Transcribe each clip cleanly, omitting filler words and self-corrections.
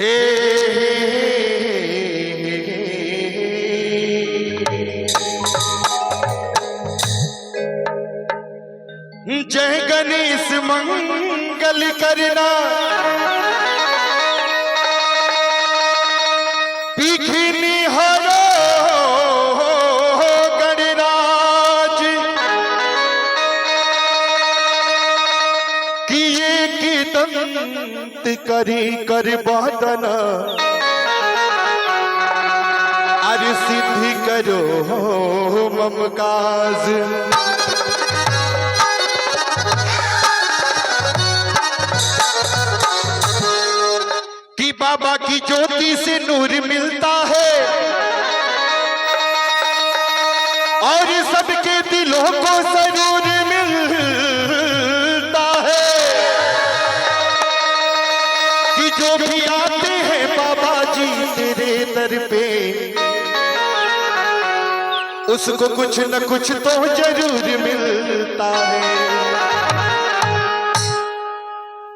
हे जय गणेश मंगल करना पीखनी हरो गणराज किए की दंत करी कर बदन अरे सिद्धि करो ममकाज बाबा की ज्योति से नूर मिलता है और सबके दिलों को सरूर मिलता है कि जो भी आते हैं बाबा जी तेरे दर पे उसको कुछ न कुछ तो जरूर मिलता है।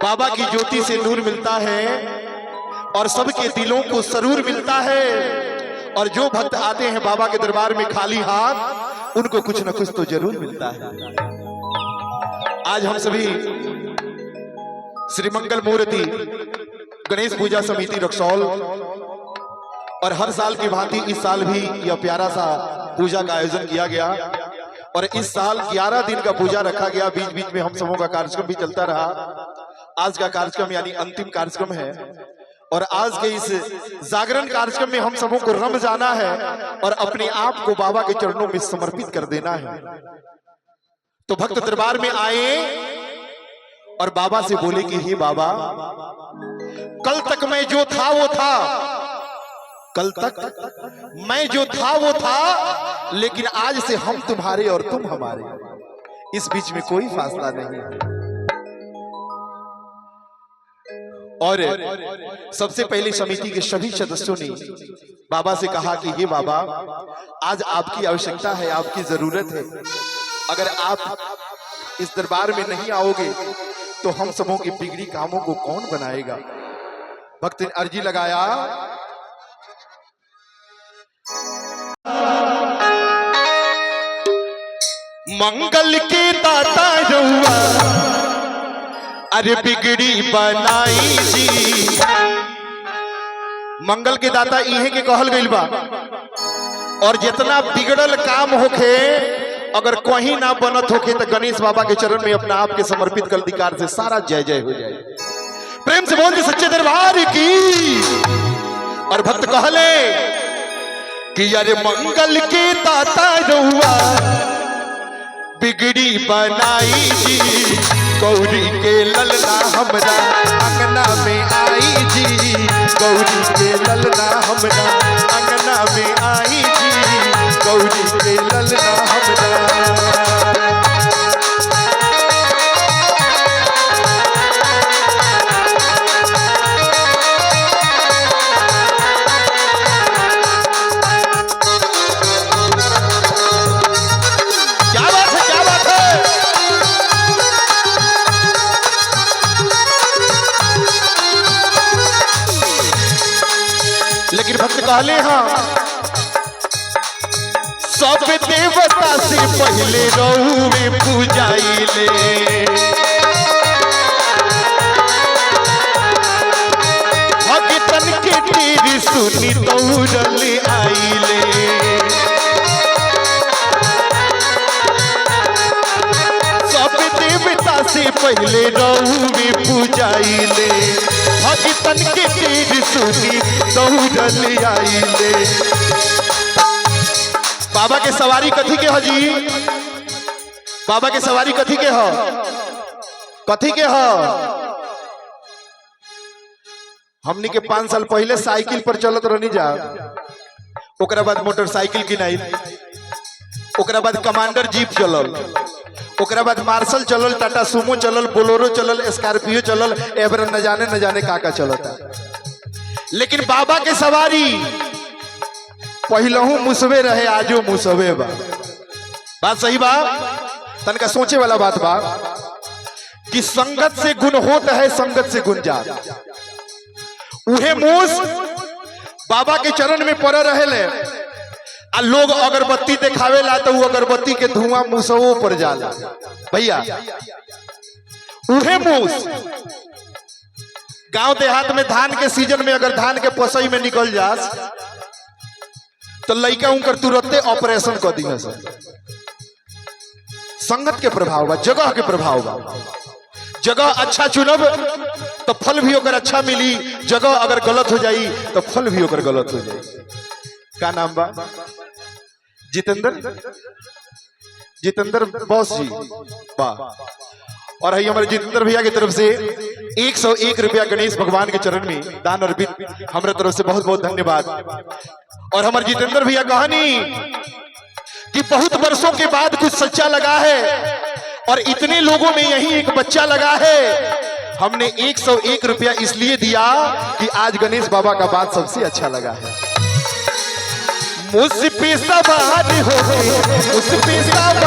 बाबा की ज्योति से नूर मिलता है और सबके दिलों को सरूर मिलता है और जो भक्त आते हैं बाबा के दरबार में खाली हाथ उनको कुछ न कुछ तो जरूर मिलता है। आज हम सभी श्री मंगल मूर्ति गणेश पूजा समिति रक्सौल और हर साल की भांति इस साल भी यह प्यारा सा पूजा का आयोजन किया गया और इस साल 11 दिन का पूजा रखा गया। बीच बीच में हम सबों का कार्यक्रम भी चलता रहा। आज का कार्यक्रम यानी अंतिम कार्यक्रम है और आज के इस जागरण कार्यक्रम में हम सबों को रम जाना है और अपने आप को बाबा के चरणों में समर्पित कर देना है। तो भक्त दरबार में आए और बाबा से बोले कि हे बाबा, कल तक मैं जो था वो था, कल तक मैं जो था वो था, लेकिन आज से हम तुम्हारे और तुम हमारे, इस बीच में कोई फासला नहीं है। और सबसे पहले समिति के सभी सदस्यों ने बाबा से कहा कि ये बाबा, आज आपकी आवश्यकता है, आपकी जरूरत है। अगर आप इस दरबार में नहीं आओगे तो हम सबों के बिगड़ी कामों को कौन बनाएगा। भक्त ने अर्जी लगाया, मंगल के दाता रहुआ अरे बिगड़ी बनाई जी। मंगल के दाता इहे के कहल गइल बा और जितना बिगड़ल काम होखे अगर कहीं ना बनत होखे तो गणेश बाबा के चरण में अपना आप के समर्पित कर अधिकार से सारा जय जय हो जाए। प्रेम से बोल दे सच्चे दरबार की। और भक्त कहले कि अरे मंगल के दाता रहुआ बिगड़ी बनाई जी, गौरी के ललना हमरा अंगना में आई जी, गौरी के ललना हमरा अंगना में आई जी, गौरी के ललना हमरा। लेकिन भक्त कहले हाँ, सब देवता से पहले रहू में पूजाइले, भगतन के तेरी सुनी दौड़ल आइले, सब देवता से पहले रहू में पूजाइले, भगतन के तेज सुनी दौड़ल आइले। बाबा के सवारी कथी के ह जी? बाबा के सवारी कथी के ह? कथी के ह? हमनी के 5 साल पहले साइकिल पर चलत रहनी जा, ओकरा बाद मोटरसाइकिल किनाई, ओकरा बाद कमांडर जीप चलल, ओकरा बाद मार्शल चलल, टाटा सुमो चलल, बोलोरो चलल, स्कॉर्पियो चलल, एवर न जाने का चलता। लेकिन बाबा के सवारी पहलहू मुसवे रहे, आजो मुसवे बा। बात सही बा? तनका सोचे वाला बात बा कि संगत से गुण होता है, संगत से गुण जात। उहे मूस बाबा के चरण में पड़ रहे आ लोग अगरबत्ती दिखावेला तो वो अगरबत्ती के धुआं मूसवो पर जाला। भैया उहे मूस गांव देहात में धान के सीजन में अगर धान के पसई में निकल जास तो लइका उनकर तुरंते ऑपरेशन कर दिया। संगत के प्रभाव बा, जगह के प्रभाव बा। जगह अच्छा चुनब तो फल भी ओकर अच्छा मिली, जगह अगर गलत हो जाई तो फल भी ओकर गलत हो जाई। का नाम बा? जितेंद्र बॉस जी बा। और हमारे जितेंद्र भैया की तरफ से 101 रुपया गणेश भगवान के चरण में दान अर्पित, हमारे तरफ से बहुत बहुत धन्यवाद। और हमारे जितेंद्र भैया कहानी कि बहुत वर्षों के बाद कुछ सच्चा लगा है और इतने लोगों में यही एक बच्चा लगा है। हमने 101 रुपया इसलिए दिया कि आज गणेश बाबा का बात सबसे अच्छा लगा है। मुझ पे सवार हो गए, मुझ पे सवार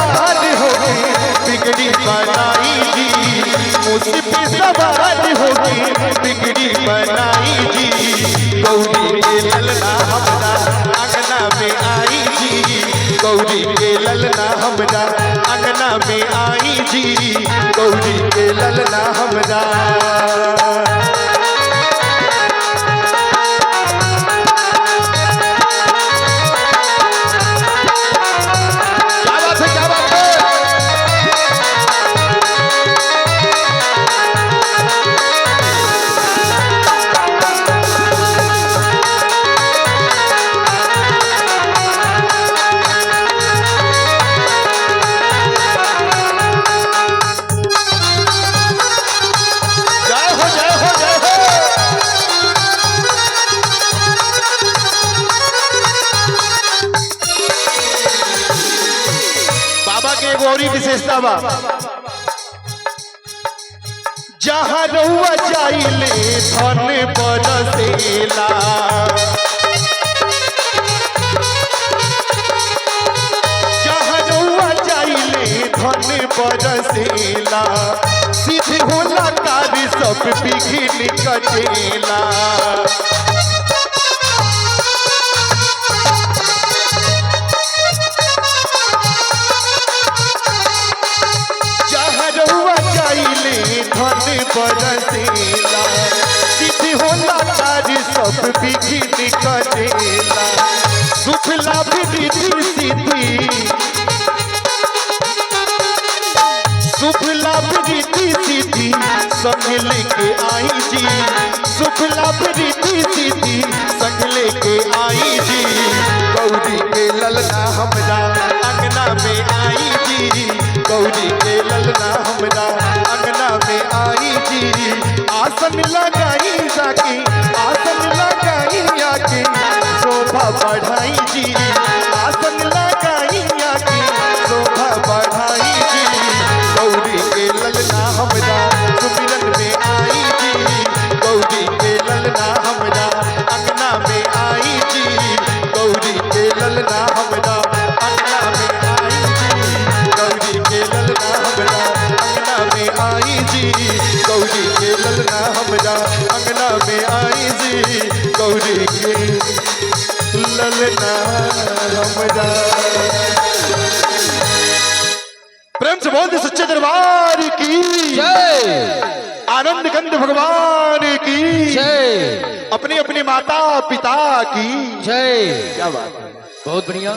हो गए बिगड़ी बनाई जी, मुझ पे सवार हो गए बिगड़ी बनाई जी। गौरी के ललना हमरा अंगना में आई जी, गौरी के ललना हमरा अंगना में आई जी, गौरी के ललना हमरा। गौरी विशेषता बा, जहाँ रहुआ जाइले धन बरसेला, जहाँ रहुआ जाइले धन बरसेला, सिद्ध होला कार्य सब विघ्न कटेला। धन बरसेला, सिद्धि होला कार्य सब विघ्न कटेला। सुख लाभ रिद्धि सिद्धि, सुख लाभ रिद्धि सिद्धि संग लेके आई जी, सुख लाभ रिद्धि सिद्धि संग लेके आई जी। गौरी के ललना हमरा अंगना में आई जी, गौरी के ललना हमरा अंगना में आई जी। आसन लगाई जाके, आसन लगाई आके शोभा बढ़ाई जी, आसन लगाई आके शोभा बढ़ाई जी। गौरी के ललना हमरा सुमिरन में आई जी, गौरी के ललना हमरा अंगना में आई जी, गौरी के ललना हमरा अंगना में आई जी, गौरी के ललना हमरा अंगना में आई जी, गौरी के ललना हमरा अंगना में आई जी, गौरी के ललना हमरा। प्रेम से बोलते सच्चे दरबार की जय, आनंद कंद भगवान की जय, अपने अपने माता पिता की जय। क्या बात है, बहुत बढ़िया।